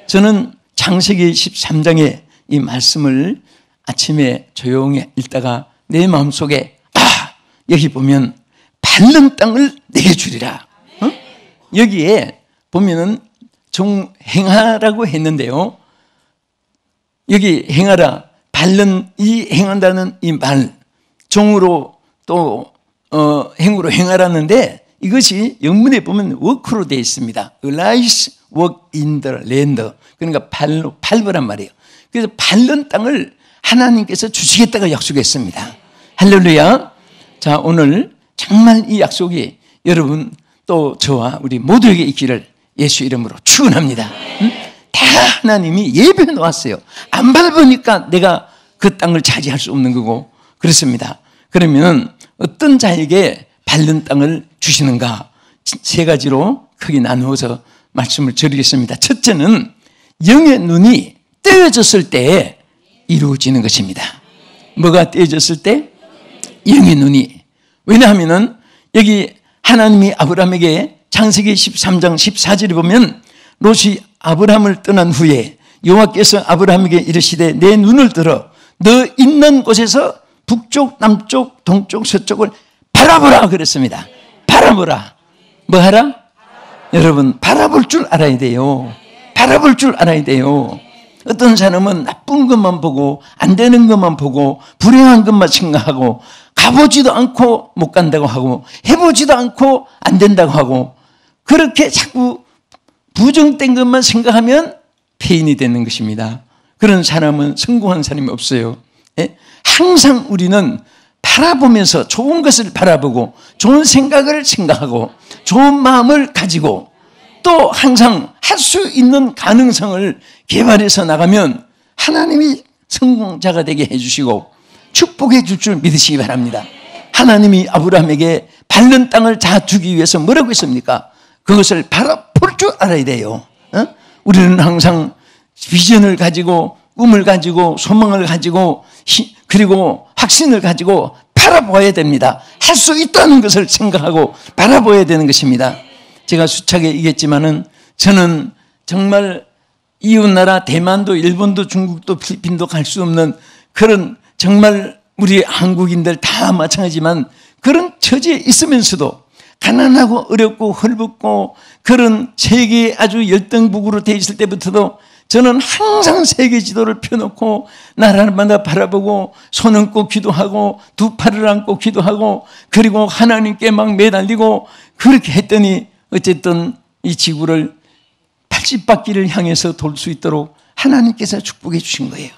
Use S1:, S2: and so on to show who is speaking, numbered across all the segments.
S1: 저는 창세기 13장의 이 말씀을 아침에 조용히 읽다가 내 마음속에 여기 보면 밟는 땅을 내게 주리라. 여기에 보면은 종 행하라고 했는데요. 여기 행하라, 밟는 이 행한다는 이 말, 종으로 또 행으로 행하라는데 이것이 영문에 보면 워크로 되어 있습니다. Lies work in the land. 그러니까 발로 밟으란 말이에요. 그래서 밟는 땅을 하나님께서 주시겠다고 약속했습니다. 할렐루야. 자, 오늘 정말 이 약속이 여러분 또 저와 우리 모두에게 있기를 예수 이름으로 축원합니다. 다 하나님이 예배해 놓았어요. 안 밟으니까 내가 그 땅을 차지할 수 없는 거고 그렇습니다. 그러면 어떤 자에게 밟는 땅을 주시는가? 세 가지로 크게 나누어서 말씀을 드리겠습니다. 첫째는 영의 눈이 떼어졌을 때 이루어지는 것입니다. 뭐가 떼어졌을 때? 영의 눈이. 왜냐하면 여기 하나님이 아브라함에게 창세기 13장 14절에 보면 롯이 아브라함을 떠난 후에 여호와께서 아브라함에게 이르시되 내 눈을 들어 너 있는 곳에서 북쪽, 남쪽, 동쪽, 서쪽을 바라보라 그랬습니다. 바라보라. 뭐 하라? 여러분 바라볼 줄 알아야 돼요. 바라볼 줄 알아야 돼요. 어떤 사람은 나쁜 것만 보고 안 되는 것만 보고 불행한 것만 생각하고 가보지도 않고 못 간다고 하고 해보지도 않고 안 된다고 하고 그렇게 자꾸 부정된 것만 생각하면 폐인이 되는 것입니다. 그런 사람은 성공한 사람이 없어요. 항상 우리는 바라보면서 좋은 것을 바라보고 좋은 생각을 생각하고 좋은 마음을 가지고 또 항상 할 수 있는 가능성을 개발해서 나가면 하나님이 성공자가 되게 해주시고 축복해 줄 줄 믿으시기 바랍니다. 하나님이 아브라함에게 밟는 땅을 다 주기 위해서 뭐라고 했습니까? 그것을 바라볼 줄 알아야 돼요. 우리는 항상 비전을 가지고 꿈을 가지고 소망을 가지고 그리고 확신을 가지고 바라봐야 됩니다. 할 수 있다는 것을 생각하고 바라봐야 되는 것입니다. 제가 수차게 얘기했지만은 저는 정말 이웃나라 대만도 일본도 중국도 필리핀도 갈 수 없는 그런 정말 우리 한국인들 다 마찬가지지만 그런 처지에 있으면서도 가난하고 어렵고 헐벗고 그런 세계에 아주 열등국으로 돼 있을 때부터도 저는 항상 세계 지도를 펴놓고 나라마다 바라보고 손 얹고 기도하고 두 팔을 안고 기도하고 그리고 하나님께 막 매달리고 그렇게 했더니 어쨌든 이 지구를 80바퀴를 향해서 돌 수 있도록 하나님께서 축복해 주신 거예요.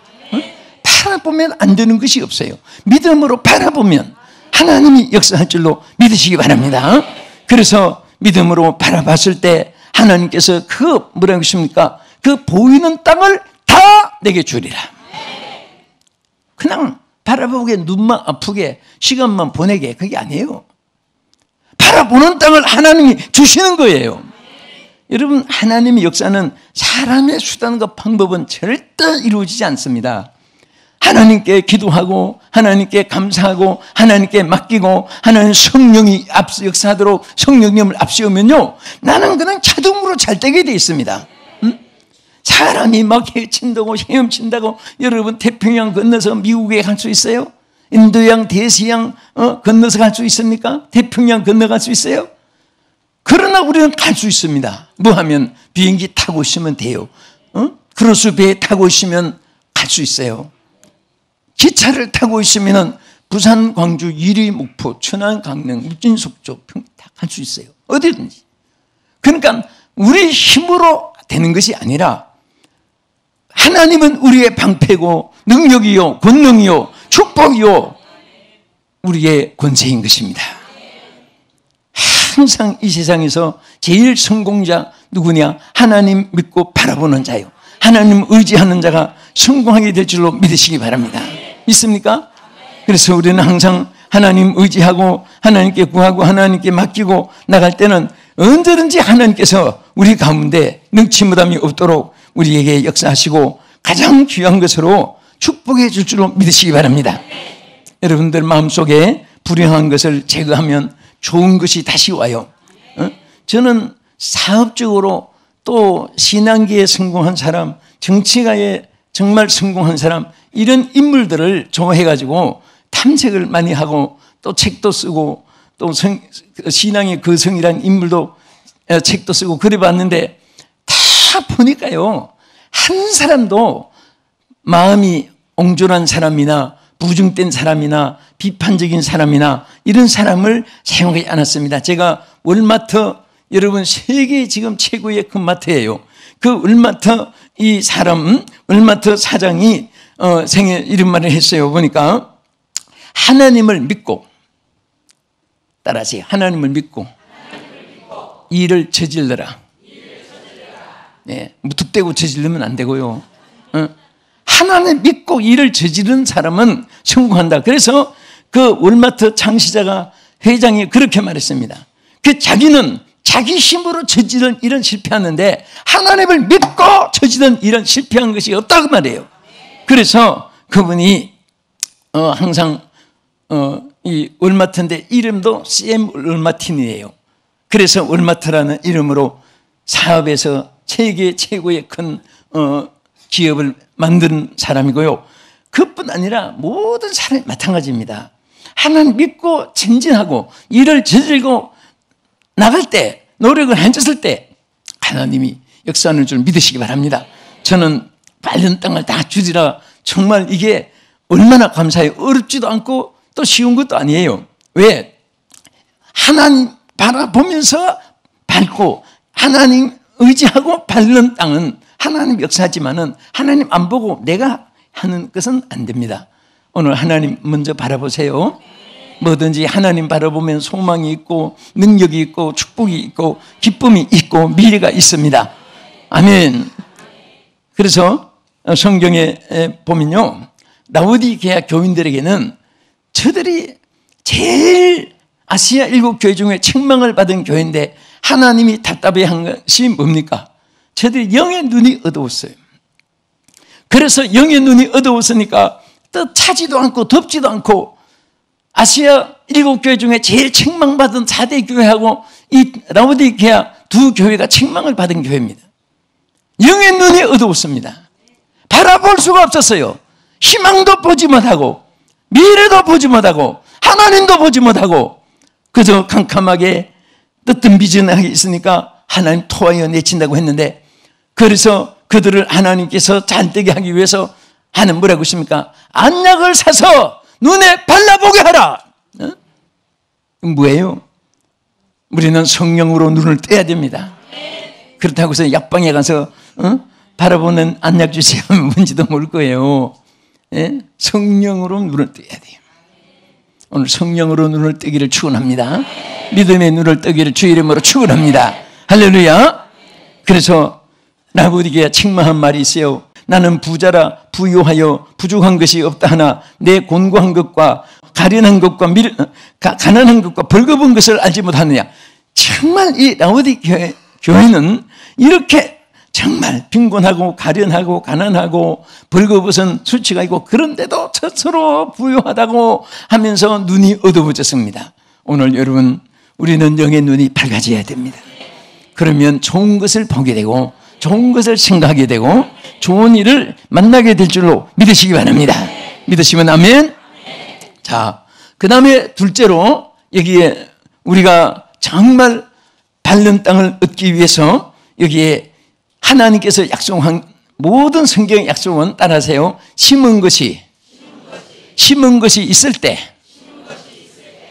S1: 바라보면 안 되는 것이 없어요. 믿음으로 바라보면 하나님이 역사할 줄로 믿으시기 바랍니다. 그래서 믿음으로 바라봤을 때 하나님께서 그 뭐라고 하십니까? 그 보이는 땅을 다 내게 주리라. 그냥 바라보기에 눈만 아프게 시간만 보내게 그게 아니에요. 바라보는 땅을 하나님이 주시는 거예요. 여러분 하나님의 역사는 사람의 수단과 방법은 절대 이루어지지 않습니다. 하나님께 기도하고 하나님께 감사하고 하나님께 맡기고 하나님 성령이 역사하도록 성령님을 앞세우면요 나는 그냥 자동으로 잘 되게 돼 있습니다. 사람이 막 헤친다고 헤엄친다고 여러분 태평양 건너서 미국에 갈 수 있어요? 인도양 대서양 건너서 갈 수 있습니까? 태평양 건너갈 수 있어요? 그러나 우리는 갈 수 있습니다. 뭐 하면 비행기 타고 있으면 돼요. 크루즈 배 타고 있으면 갈 수 있어요. 기차를 타고 있으면 부산, 광주, 이리, 목포, 천안, 강릉, 울진, 속초, 평택 다 갈 수 있어요. 어디든지. 그러니까 우리 힘으로 되는 것이 아니라 하나님은 우리의 방패고 능력이요 권능이요 축복이요 우리의 권세인 것입니다. 항상 이 세상에서 제일 성공자 누구냐? 하나님 믿고 바라보는 자요. 하나님 의지하는 자가 성공하게 될 줄로 믿으시기 바랍니다. 있습니까? 그래서 우리는 항상 하나님 의지하고 하나님께 구하고 하나님께 맡기고 나갈 때는 언제든지 하나님께서 우리 가운데 능치무담이 없도록 우리에게 역사하시고 가장 귀한 것으로 축복해 줄 줄로 믿으시기 바랍니다. 여러분들 마음속에 불행한 것을 제거하면 좋은 것이 다시 와요. 저는 사업적으로 또 신앙계에 성공한 사람, 정치가에 정말 성공한 사람, 이런 인물들을 좋아해가지고 탐색을 많이 하고 또 책도 쓰고 또 신앙의 거성이라는 인물도 책도 쓰고 그래봤는데 다 보니까요, 한 사람도 마음이 옹졸한 사람이나 부중된 사람이나 비판적인 사람이나 이런 사람을 사용하지 않았습니다. 제가 월마트, 여러분 세계 지금 최고의 큰 마트예요. 그 월마트 이 사람, 월마트 사장이 생애 이런 말을 했어요. 보니까 하나님을 믿고, 따라하세요. 하나님을 믿고 일을 저질러라. 네, 무턱대고 저지르면 안 되고요. 하나님 믿고 일을 저지른 사람은 성공한다. 그래서 그 월마트 창시자가, 회장이 그렇게 말했습니다. 그 자기는 자기 힘으로 저지른 일은 실패하는데 하나님을 믿고 저지른 일은 실패한 것이 없다고 말해요. 그래서 그분이 항상 이 월마트인데 이름도 샘 월마틴이에요. 그래서 월마트라는 이름으로 사업에서 세계 최고의 큰 기업을 만든 사람이고요. 그뿐 아니라 모든 사람이 마찬가지입니다. 하나님 믿고 전진하고 일을 저질고 나갈 때, 노력을 한쳤을 때 하나님이 역사하는 줄 믿으시기 바랍니다. 저는 밟는 땅을 다 주리라, 정말 이게 얼마나 감사해요. 어렵지도 않고 또 쉬운 것도 아니에요. 왜? 하나님 바라보면서 밟고 하나님 의지하고 밟는 땅은 하나님 역사하지만은 하나님 안 보고 내가 하는 것은 안 됩니다. 오늘 하나님 먼저 바라보세요. 뭐든지 하나님 바라보면 소망이 있고 능력이 있고 축복이 있고 기쁨이 있고 미래가 있습니다. 아멘. 그래서 성경에 보면요, 라오디게아 교인들에게는 저들이 제일 아시아 7교회 중에 책망을 받은 교회인데 하나님이 답답해한 것이 뭡니까? 저들이 영의 눈이 어두웠어요. 그래서 영의 눈이 어두웠으니까 뜻하지도 않고 덥지도 않고 아시아 7교회 중에 제일 책망받은 4대 교회하고 이 라오디게아 두 교회가 책망을 받은 교회입니다. 영의 눈이 어두웠습니다. 바라볼 수가 없었어요. 희망도 보지 못하고 미래도 보지 못하고 하나님도 보지 못하고 그저 캄캄하게 뜨뜻미진하게 있으니까 하나님 토하여 내친다고 했는데, 그래서 그들을 하나님께서 잘되게 하기 위해서 하는 뭐라고 했습니까? 안약을 사서 눈에 발라보게 하라. 뭐예요? 우리는 성령으로 눈을 떼야 됩니다. 그렇다고 해서 약방에 가서 바라보는 안약 주세요 하면 뭔지도 모를 거예요. 예? 성령으로 눈을 떼야 돼요. 오늘 성령으로 눈을 뜨기를 축원합니다. 믿음의 눈을 뜨기를 주의 이름으로 축원합니다. 할렐루야. 그래서 라오디게아 책망한 말이 있어요. 나는 부자라 부유하여 부족한 것이 없다 하나 내 곤고한 것과 가련한 것과 가난한 것과 벌거벗은 것을 알지 못하느냐. 정말 이 라오디게아 교회는 이렇게 정말 빈곤하고 가련하고 가난하고 벌거벗은 수치가 있고 그런데도 스스로 부유하다고 하면서 눈이 어두워졌습니다. 오늘 여러분, 우리는 영의 눈이 밝아져야 됩니다. 그러면 좋은 것을 보게 되고 좋은 것을 생각하게 되고 좋은 일을 만나게 될 줄로 믿으시기 바랍니다. 믿으시면 아멘. 자, 그 다음에 둘째로 여기에 우리가 정말 밟는 땅을 얻기 위해서 여기에 하나님께서 약속한 모든 성경의 약속은 따라하세요. 심은 것이 있을 때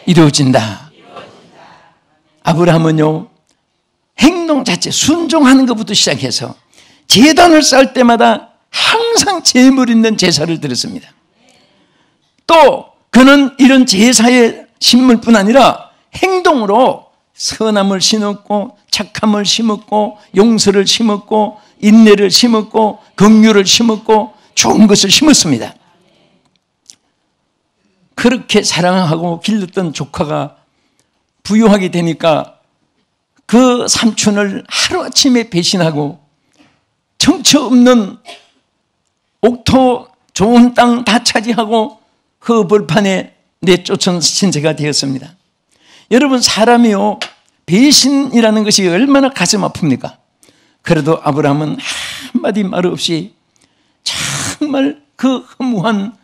S1: 이루어진다. 아브라함은요, 행동 자체 순종하는 것부터 시작해서 제단을 쌓을 때마다 항상 재물 있는 제사를 드렸습니다. 또 그는 이런 제사의 신물뿐 아니라 행동으로 선함을 심었고 착함을 심었고 용서를 심었고 인내를 심었고 긍휼을 심었고 좋은 것을 심었습니다. 그렇게 사랑하고 길렀던 조카가 부유하게 되니까 그 삼촌을 하루아침에 배신하고 정처 없는 옥토 좋은 땅 다 차지하고 그 벌판에 내쫓은 신세가 되었습니다. 여러분, 사람이요, 배신이라는 것이 얼마나 가슴 아픕니까? 그래도 아브라함은 한마디 말 없이 정말 그 허무한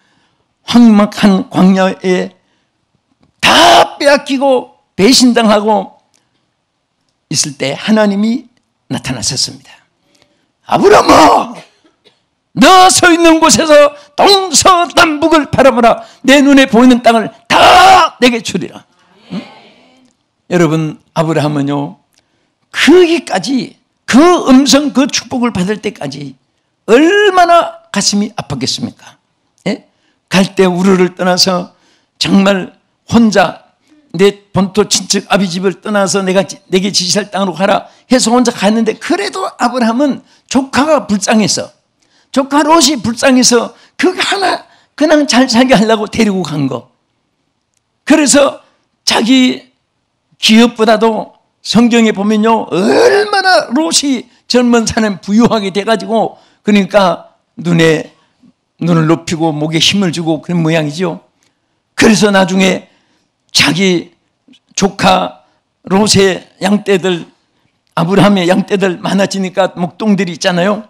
S1: 황막한 광야에 다 빼앗기고 배신당하고 있을 때 하나님이 나타나셨습니다. 아브라함아, 너 서 있는 곳에서 동서남북을 바라보라. 내 눈에 보이는 땅을 다 내게 주리라. 응? 여러분, 아브라함은요, 거기까지 그 음성, 그 축복을 받을 때까지 얼마나 가슴이 아팠겠습니까? 예? 갈 때 우르를 떠나서 정말 혼자 내 본토 친척 아비 집을 떠나서 내게 지시할 땅으로 가라 해서 혼자 갔는데, 그래도 아브라함은 조카가 불쌍해서, 조카 롯이 불쌍해서 그 하나 그냥 잘 살게 하려고 데리고 간 거. 그래서 자기 기업보다도 성경에 보면요, 얼마나 롯이 젊은 사람 부유하게 돼가지고, 그러니까 눈을 높이고 목에 힘을 주고 그런 모양이죠. 그래서 나중에 자기 조카 롯의 양떼들, 아브라함의 양떼들 많아지니까 목동들이 있잖아요.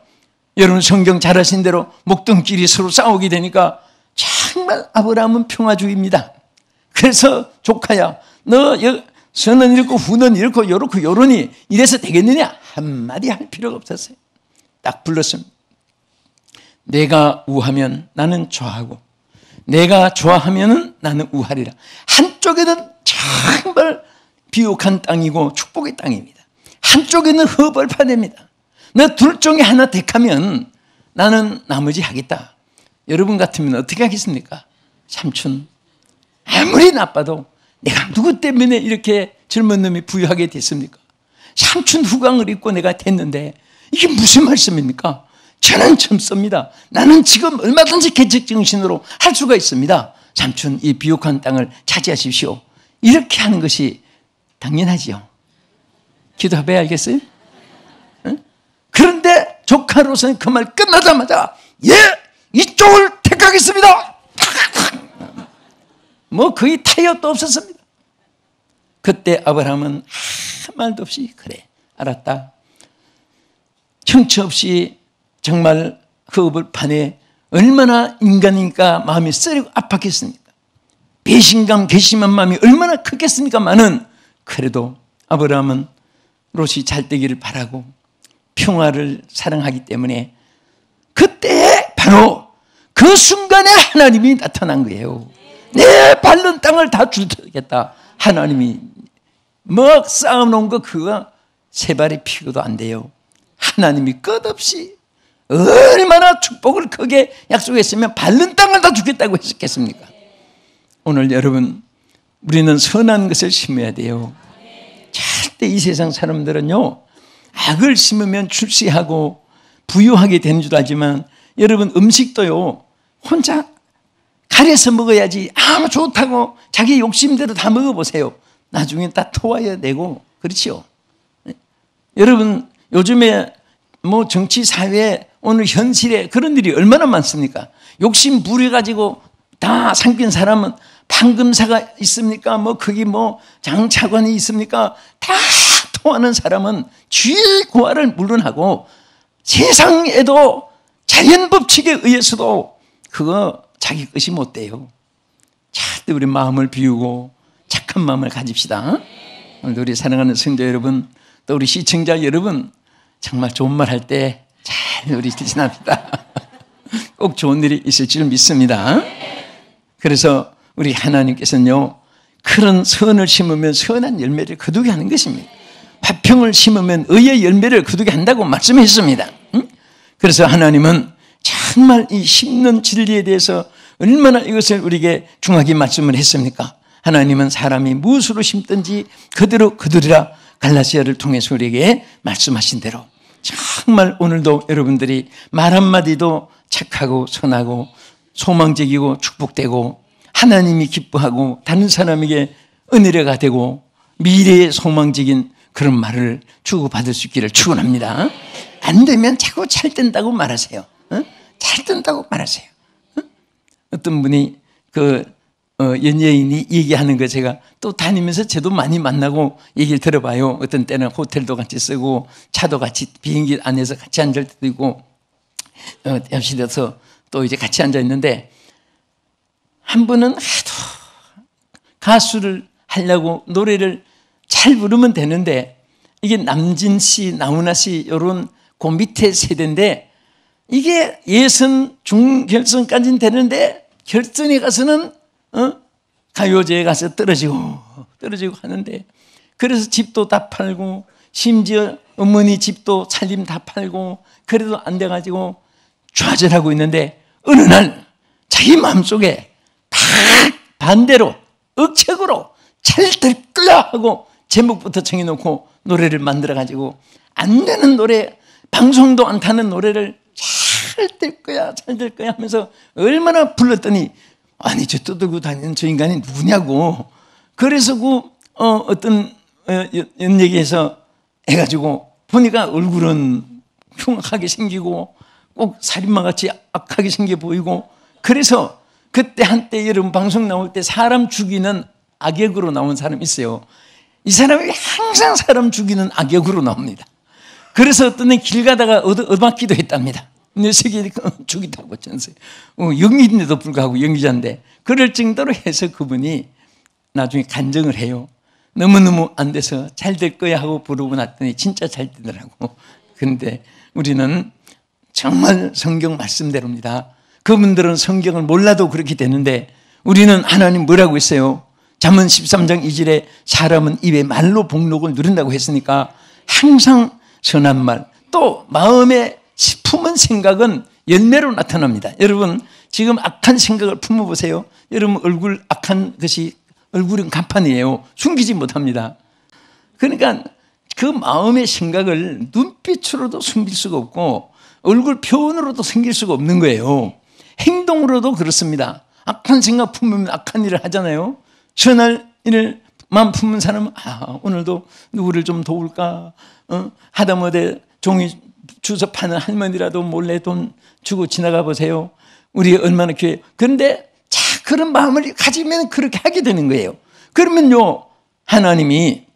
S1: 여러분 성경 잘 아신 대로 목동끼리 서로 싸우게 되니까 정말 아브라함은 평화주의입니다. 그래서 조카야, 너 선은 잃고 후는 잃고 요렇고 요러니 이래서 되겠느냐? 한마디 할 필요가 없었어요. 딱 불렀습니다. 내가 우하면 나는 좋아하고 내가 좋아하면 나는 우하리라. 한쪽에는 정말 비옥한 땅이고 축복의 땅입니다. 한쪽에는 허벌판입니다. 너 둘 중에 하나 택하면 나는 나머지 하겠다. 여러분 같으면 어떻게 하겠습니까? 삼촌, 아무리 나빠도 내가 누구 때문에 이렇게 젊은 놈이 부유하게 됐습니까? 삼촌 후광을 입고 내가 됐는데 이게 무슨 말씀입니까? 저는 젊습니다. 나는 지금 얼마든지 개척정신으로 할 수가 있습니다. 삼촌, 이 비옥한 땅을 차지하십시오. 이렇게 하는 것이 당연하지요. 기도해봐야 알겠어요? 응? 그런데 조카로서는 그 말 끝나자마자 예! 이쪽을 택하겠습니다. 뭐 거의 타협도 없었습니다. 그때 아브라함은 아무 말도 없이 그래 알았다. 형체 없이 정말 그 허벌판에 얼마나 인간이니까 마음이 쓰리고 아팠겠습니까? 배신감, 괘씸한 마음이 얼마나 크겠습니까만은 그래도 아브라함은 롯이 잘 되기를 바라고 평화를 사랑하기 때문에 그때 바로 그 순간에 하나님이 나타난 거예요. 내 밟는 땅을 다 주겠다. 하나님이 뭐 쌓아놓은 거 그거 세 발이 피고도 안 돼요. 하나님이 끝없이 얼마나 축복을 크게 약속했으면 밟는 땅을 다 주겠다고 했겠습니까? 오늘 여러분, 우리는 선한 것을 심어야 돼요. 절대 이 세상 사람들은요, 악을 심으면 출세하고 부유하게 되는 줄 알지만, 여러분 음식도요, 혼자 가려서 먹어야지. 아무 좋다고 자기 욕심대로 다 먹어보세요. 나중에 다 토하여 내고, 그렇죠? 여러분 요즘에 뭐 정치 사회 오늘 현실에 그런 일이 얼마나 많습니까? 욕심 부려가지고 다 삼킨 사람은 판금사가 있습니까? 뭐 거기 뭐 장차관이 있습니까? 다 토하는 사람은 죄의 고하를 물론하고 세상에도 자연법칙에 의해서도 그거 자기 것이 못 돼요. 절대 우리 마음을 비우고 착한 마음을 가집시다. 오늘 우리 사랑하는 성도 여러분, 또 우리 시청자 여러분, 정말 좋은 말 할 때 잘 우리 지납시다. 꼭 좋은 일이 있을 줄 믿습니다. 그래서 우리 하나님께서는요, 그런 선을 심으면 선한 열매를 거두게 하는 것입니다. 화평을 심으면 의의 열매를 거두게 한다고 말씀했습니다. 그래서 하나님은 정말 이 심는 진리에 대해서 얼마나 이것을 우리에게 중하게 말씀을 했습니까? 하나님은 사람이 무엇으로 심든지 그대로 거두리라. 갈라디아를 통해서 우리에게 말씀하신 대로 정말 오늘도 여러분들이 말 한마디도 착하고 선하고 소망적이고 축복되고 하나님이 기뻐하고 다른 사람에게 은혜가 되고 미래의 소망적인 그런 말을 주고받을 수 있기를 축원합니다. 안 되면 자꾸 잘 된다고 말하세요. 잘 된다고 말하세요. 어떤 분이 연예인이 얘기하는 거 제가 또 다니면서 저도 많이 만나고 얘기를 들어봐요. 어떤 때는 호텔도 같이 쓰고 차도 같이 비행기 안에서 같이 앉을 때도 있고 옆실에서 또 이제 같이 앉아 있는데 한 분은 하도 가수를 하려고 노래를 잘 부르면 되는데 이게 남진 씨, 나훈아 씨 이런 그 밑에 세대인데 이게 예선 중결선까지는 되는데 결선에 가서는 가요제에 가서 떨어지고 하는데 그래서 집도 다 팔고 심지어 어머니 집도 살림 다 팔고 그래도 안 돼가지고 좌절하고 있는데 어느 날 자기 마음속에 다 반대로 억측으로 잘 될 거야 하고 제목부터 정해놓고 노래를 만들어가지고 안 되는 노래 방송도 안 타는 노래를 잘 될 거야 잘 될 거야 하면서 얼마나 불렀더니 아니 저 떠들고 다니는 저 인간이 누구냐고 그래서 어떤 연예계에서 해가지고 보니까 얼굴은 흉악하게 생기고 꼭 살인마같이 악하게 생겨 보이고 그래서 그때 한때 여러분 방송 나올 때 사람 죽이는 악역으로 나온 사람이 있어요. 이 사람이 항상 사람 죽이는 악역으로 나옵니다. 그래서 어떤 애 길 가다가 얻어맞기도 했답니다. 녀석이 죽이다고 전세. 연기인데도 불구하고 연기자인데 그럴 정도로 해서 그분이 나중에 간증을 해요. 너무너무 안 돼서 잘 될 거야 하고 부르고 났더니 진짜 잘 되더라고. 그런데 우리는 정말 성경 말씀대로입니다. 그분들은 성경을 몰라도 그렇게 되는데 우리는 하나님 뭐라고 했어요? 잠언 13장 2절에 사람은 입에 말로 복록을 누린다고 했으니까 항상 선한 말 또 마음에 품은 생각은 열매로 나타납니다. 여러분 지금 악한 생각을 품어보세요. 여러분 얼굴 악한 것이 얼굴은 간판이에요. 숨기지 못합니다. 그러니까 그 마음의 생각을 눈빛으로도 숨길 수가 없고 얼굴 표현으로도 숨길 수가 없는 거예요. 행동으로도 그렇습니다. 악한 생각 품으면 악한 일을 하잖아요. 선할 일만 품은 사람은 오늘도 누구를 좀 도울까 하다못해 종이 주워 파는 할머니라도 몰래 돈 주고 지나가 보세요. 우리 얼마나 그런데 그런 마음을 가지면 그렇게 하게 되는 거예요. 그러면요 하나님이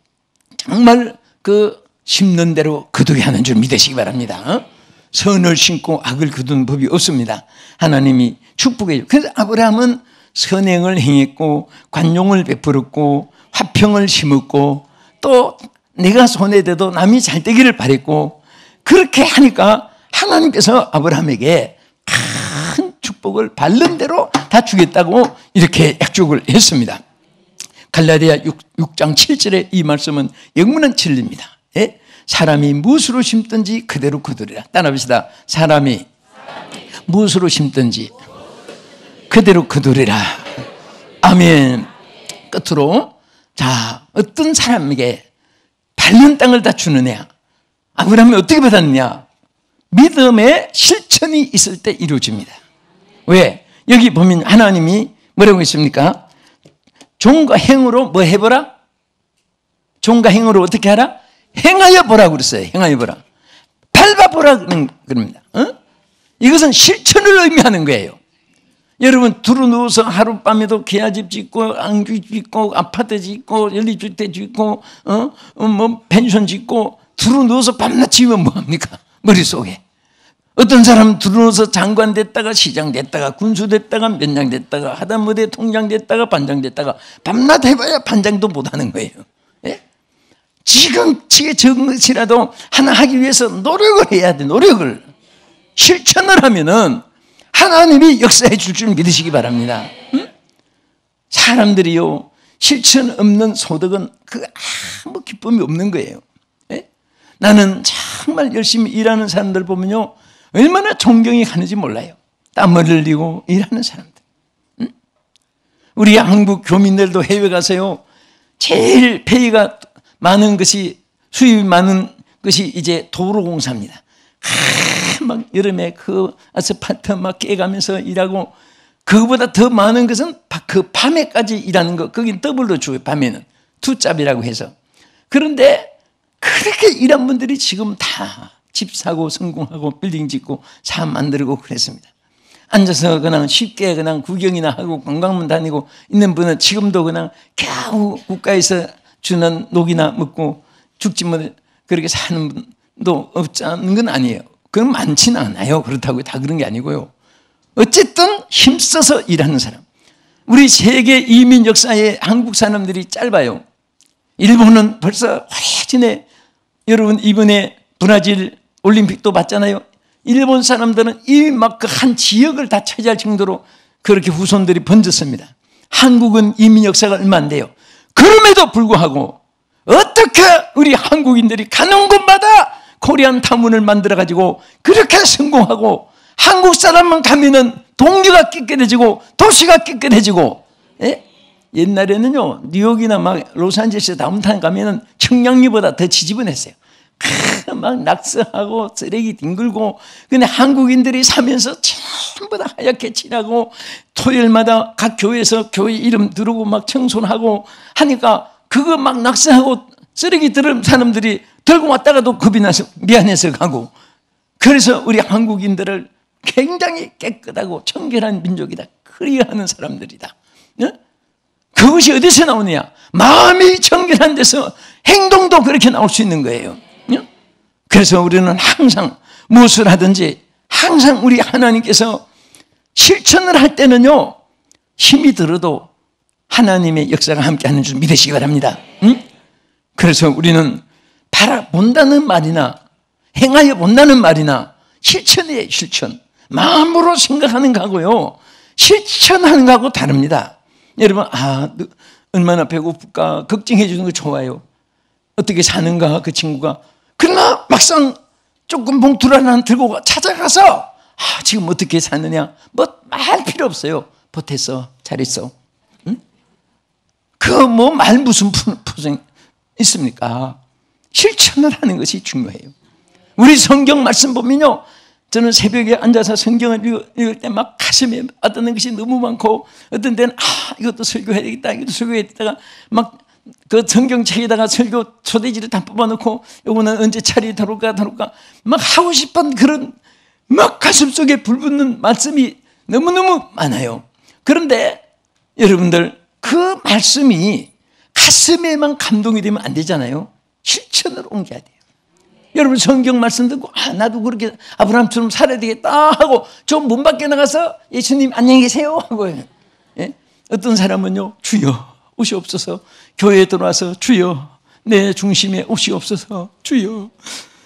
S1: 정말 그 심는 대로 거두게 하는 줄 믿으시기 바랍니다. 선을 심고 악을 거두는 법이 없습니다. 하나님이 축복해요. 그래서 아브라함은 선행을 행했고 관용을 베풀었고 화평을 심었고 또 내가 손해돼도 남이 잘 되기를 바랬고 그렇게 하니까 하나님께서 아브라함에게 큰 축복을 바른 대로 다 주겠다고 이렇게 약속을 했습니다. 갈라디아 6장 7절에 이 말씀은 영문은 진리입니다. 예? 사람이 무엇으로 심든지 그대로 거두리라. 따라합시다. 사람이 무엇으로 심든지 그대로 거두리라. 아멘. 끝으로 자 어떤 사람에게 바른 땅을 다 주느냐. 아브라함이 어떻게 받았느냐. 믿음의 실천이 있을 때 이루어집니다. 왜? 여기 보면 하나님이 뭐라고 했습니까? 종과 행으로 뭐 해보라? 종과 행으로 어떻게 하라? 행하여 보라 그랬어요. 행하여 보라. 밟아보라 그럽니다. 이것은 실천을 의미하는 거예요. 여러분 두루 누워서 하룻밤에도 계야집 짓고 앙집 짓고 아파트 짓고 연립주택 짓고 뭐 펜션 짓고 두루 누워서 밤낮 지으면 뭐합니까? 머릿속에. 어떤 사람은 두루 누워서 장관 됐다가 시장 됐다가 군수 됐다가 면장 됐다가 하다못해 통장 됐다가 반장 됐다가 밤낮 해봐야 반장도 못하는 거예요. 예? 지금 적은 것이라도 하나 하기 위해서 노력을 해야 돼. 노력을. 실천을 하면은 하나님이 역사해 줄 줄 믿으시기 바랍니다. 응? 사람들이요 실천 없는 소득은 아무 기쁨이 없는 거예요. 예? 나는 정말 열심히 일하는 사람들 보면요 얼마나 존경이 가는지 몰라요. 땀을 흘리고 일하는 사람들. 응? 우리 한국 교민들도 해외 가서요 제일 페이가 많은 것이 수입이 많은 것이 이제 도로공사입니다. 막 여름에 그 아스팔트 막 깨가면서 일하고 그거보다 더 많은 것은 그 밤에까지 일하는 거 거긴 더블로 줘요. 밤에는 투잡이라고 해서. 그런데 그렇게 일한 분들이 지금 다 집 사고 성공하고 빌딩 짓고 사업 만들고 그랬습니다. 앉아서 그냥 쉽게 그냥 구경이나 하고 관광만 다니고 있는 분은 지금도 그냥 겨우 국가에서 주는 녹이나 먹고 죽지 못 그렇게 사는 분도 없지 않은 건 아니에요. 그건 많지는 않아요. 그렇다고 다 그런 게 아니고요. 어쨌든 힘써서 일하는 사람. 우리 세계 이민 역사에 한국 사람들이 짧아요. 일본은 벌써 오래전에 여러분 이번에 브라질 올림픽도 봤잖아요. 일본 사람들은 이 막 그 한 지역을 다 차지할 정도로 그렇게 후손들이 번졌습니다. 한국은 이민 역사가 얼마 안 돼요. 그럼에도 불구하고 어떻게 우리 한국인들이 가는 곳마다 코리안 타운을 만들어가지고 그렇게 성공하고 한국 사람만 가면은 동네가 깨끗해지고 도시가 깨끗해지고, 예? 옛날에는요 뉴욕이나 막 로스앤젤레스 다운타운 가면은 청량리보다 더 지저분했어요. 막 낙서하고 쓰레기 뒹굴고. 근데 한국인들이 사면서 전부 다 하얗게 칠하고 토요일마다 각 교회에서 교회 이름 들고 막 청소하고 하니까 그거 막 낙서하고 쓰레기 들은 사람들이 들고 왔다가도 겁이 나서 미안해서 가고. 그래서 우리 한국인들을 굉장히 깨끗하고 청결한 민족이다, 그리하는 사람들이다. 그것이 어디서 나오느냐? 마음이 청결한 데서 행동도 그렇게 나올 수 있는 거예요. 그래서 우리는 항상 무엇을 하든지 항상 우리 하나님께서 실천을 할 때는요 힘이 들어도 하나님의 역사가 함께하는 줄 믿으시기 바랍니다. 그래서 우리는 바라본다는 말이나 행하여 본다는 말이나 실천이에요. 실천. 마음으로 생각하는 거하고요 실천하는 거하고 다릅니다. 여러분 얼마나 배고플까 걱정해 주는 거 좋아요. 어떻게 사는가 그 친구가. 그러나 막상 조금 봉투를 하나 들고 찾아가서 지금 어떻게 사느냐 뭐 말 필요 없어요. 보태서 잘했어. 응? 그 뭐 말 무슨 포장 있습니까? 실천을 하는 것이 중요해요. 우리 성경 말씀 보면요 저는 새벽에 앉아서 성경을 읽을 때 막 가슴에 와닿는 것이 너무 많고 어떤 때는 이것도 설교해야 되겠다 이것도 설교해야 되다가 막 그 성경책에다가 설교 소대지를 다 뽑아놓고 요거는 언제 차리 다룰까 막 하고 싶은 그런 막 가슴속에 불붙는 말씀이 너무너무 많아요. 그런데 여러분들 그 말씀이 가슴에만 감동이 되면 안 되잖아요. 실천으로 옮겨야 돼요. 여러분 성경 말씀 듣고 나도 그렇게 아브라함처럼 살아야 되겠다 하고 좀 문 밖에 나가서 예수님 안녕히 계세요 하고 예? 어떤 사람은요 주여 옷이 없어서 교회에 들어와서 주여 내 중심에 옷이 없어서 주여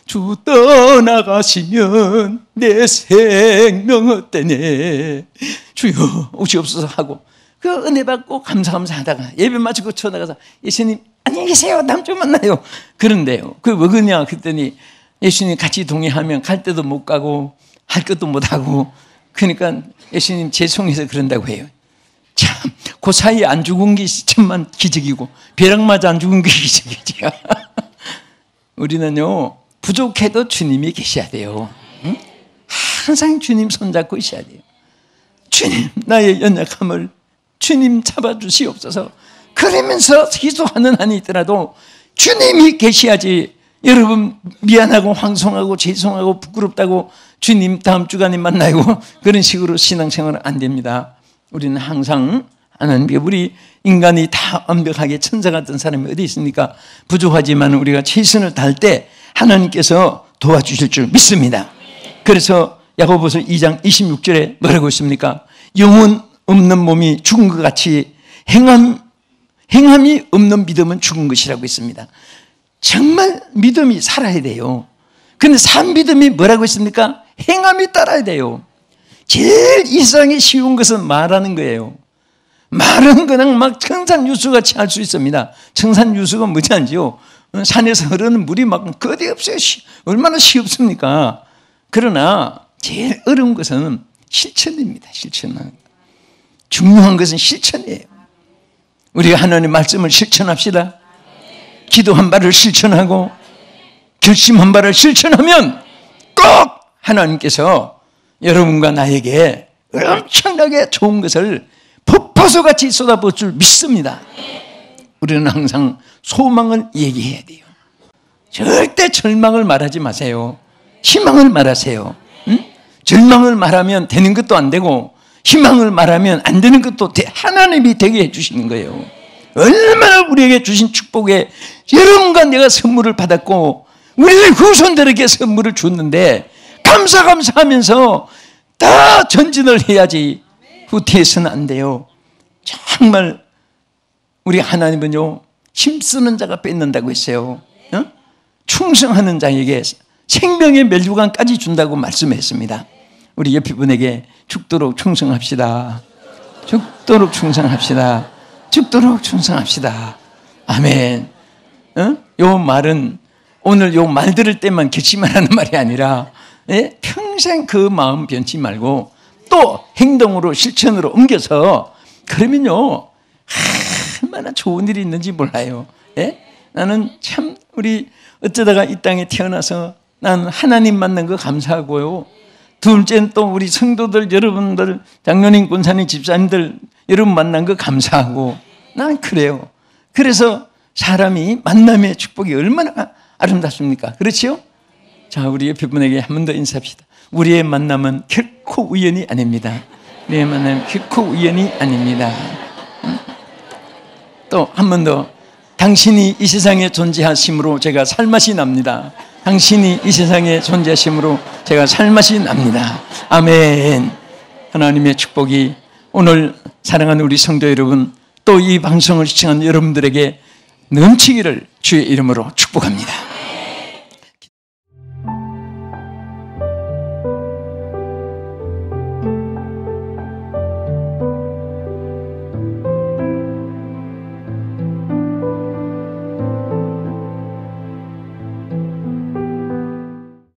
S1: 주 떠나가시면 내 생명 어때네 주여 옷이 없어서 하고 그 은혜 받고 감사하다가 예배 마치고 쳐나가서 예수님 안녕히 계세요 다음 주에 만나요. 그런데요 그 왜 그러냐 그랬더니 예수님 같이 동의하면 갈 때도 못 가고 할 것도 못 하고 그러니까 예수님 죄송해서 그런다고 해요. 참, 그 사이에 안 죽은 게 천만 기적이고 벼락 맞아 안 죽은 게 기적이죠. 우리는요 부족해도 주님이 계셔야 돼요. 응? 항상 주님 손잡고 있어야 돼요. 주님 나의 연약함을 주님 잡아주시옵소서. 그러면서 기도하는 한이 있더라도 주님이 계셔야지. 여러분 미안하고 황송하고 죄송하고 부끄럽다고 주님 다음 주간에 만나요 그런 식으로 신앙생활은 안 됩니다. 우리는 항상 하나님께 우리 인간이 다 완벽하게 천사 같은 사람이 어디 있습니까? 부족하지만 우리가 최선을 다할 때 하나님께서 도와주실 줄 믿습니다. 그래서 야고보서 2장 26절에 뭐라고 있습니까? 영혼 없는 몸이 죽은 것 같이 행함이 없는 믿음은 죽은 것이라고 있습니다. 정말 믿음이 살아야 돼요. 그런데 산 믿음이 뭐라고 했습니까? 행함이 따라야 돼요. 제일 이 세상에 쉬운 것은 말하는 거예요. 말은 그냥 막 청산유수같이 할 수 있습니다. 청산유수가 뭐지 않지요? 산에서 흐르는 물이 막 거대 없어요. 얼마나 쉽습니까? 그러나 제일 어려운 것은 실천입니다. 실천은. 중요한 것은 실천이에요. 우리가 하나님의 말씀을 실천합시다. 기도한 바를 실천하고 결심한 바를 실천하면 꼭 하나님께서 여러분과 나에게 엄청나게 좋은 것을 폭포수같이 쏟아부을 줄 믿습니다. 우리는 항상 소망을 얘기해야 돼요. 절대 절망을 말하지 마세요. 희망을 말하세요. 응? 절망을 말하면 되는 것도 안 되고 희망을 말하면 안 되는 것도 하나님이 되게 해주시는 거예요. 얼마나 우리에게 주신 축복에 여러분과 내가 선물을 받았고 우리의 후손들에게 선물을 줬는데 감사하면서 다 전진을 해야지 후퇴해서는 안 돼요. 정말 우리 하나님은요, 힘쓰는 자가 뺏는다고 했어요. 충성하는 자에게 생명의 멸류관까지 준다고 말씀했습니다. 우리 옆에 분에게 죽도록 충성합시다. 죽도록 충성합시다. 죽도록 충성합시다. 아멘. 요 말은 오늘 요 말 들을 때만 결심하라는 말이 아니라 평생 그 마음 변치 말고 또 행동으로 실천으로 옮겨서 그러면요 얼마나 좋은 일이 있는지 몰라요. 나는 참 우리 어쩌다가 이 땅에 태어나서 난 하나님 만난 거 감사하고요. 둘째는 또 우리 성도들 여러분들 장로님 권사님 집사님들 여러분 만난 거 감사하고 난 그래요. 그래서 사람이 만남의 축복이 얼마나 아름답습니까? 그렇지요? 자, 우리 옆에 분에게 한 번 더 인사합시다. 우리의 만남은 결코 우연이 아닙니다. 우리의 만남은 결코 우연이 아닙니다. 또 한 번 더, 당신이 이 세상에 존재하심으로 제가 살맛이 납니다. 당신이 이 세상에 존재하심으로 제가 살맛이 납니다. 아멘. 하나님의 축복이 오늘 사랑하는 우리 성도 여러분, 또 이 방송을 시청한 여러분들에게 넘치기를 주의 이름으로 축복합니다.